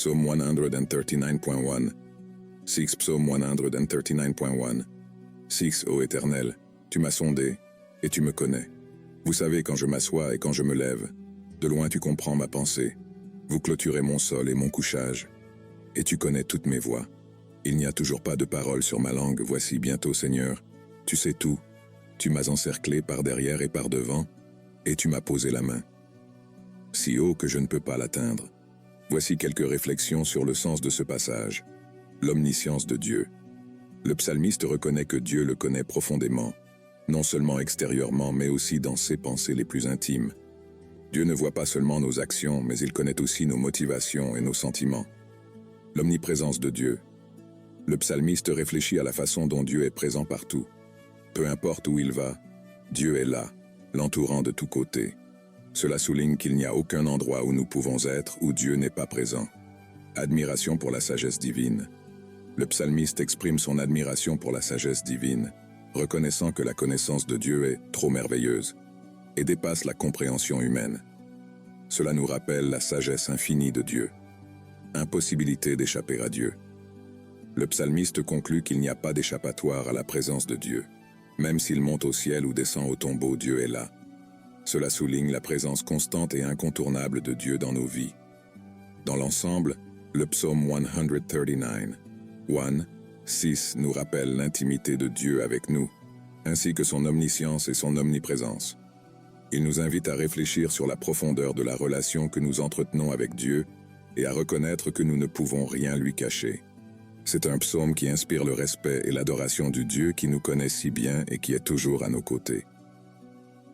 Psalm 139.1. 6 Psalm 139.1. 6 Ô Éternel, tu m'as sondé, et tu me connais. Vous savez quand je m'assois et quand je me lève. De loin tu comprends ma pensée. Vous clôturez mon sol et mon couchage. Et tu connais toutes mes voies. Il n'y a toujours pas de parole sur ma langue. Voici bientôt, Seigneur. Tu sais tout. Tu m'as encerclé par derrière et par devant, et tu m'as posé la main. Si haut que je ne peux pas l'atteindre. Voici quelques réflexions sur le sens de ce passage. L'omniscience de Dieu. Le psalmiste reconnaît que Dieu le connaît profondément, non seulement extérieurement, mais aussi dans ses pensées les plus intimes. Dieu ne voit pas seulement nos actions, mais il connaît aussi nos motivations et nos sentiments. L'omniprésence de Dieu. Le psalmiste réfléchit à la façon dont Dieu est présent partout. Peu importe où il va, Dieu est là, l'entourant de tous côtés. Cela souligne qu'il n'y a aucun endroit où nous pouvons être où Dieu n'est pas présent. Admiration pour la sagesse divine. Le psalmiste exprime son admiration pour la sagesse divine, reconnaissant que la connaissance de Dieu est trop merveilleuse et dépasse la compréhension humaine. Cela nous rappelle la sagesse infinie de Dieu. Impossibilité d'échapper à Dieu. Le psalmiste conclut qu'il n'y a pas d'échappatoire à la présence de Dieu. Même s'il monte au ciel ou descend au tombeau, Dieu est là. Cela souligne la présence constante et incontournable de Dieu dans nos vies. Dans l'ensemble, le psaume 139, 6 nous rappelle l'intimité de Dieu avec nous, ainsi que son omniscience et son omniprésence. Il nous invite à réfléchir sur la profondeur de la relation que nous entretenons avec Dieu et à reconnaître que nous ne pouvons rien lui cacher. C'est un psaume qui inspire le respect et l'adoration du Dieu qui nous connaît si bien et qui est toujours à nos côtés.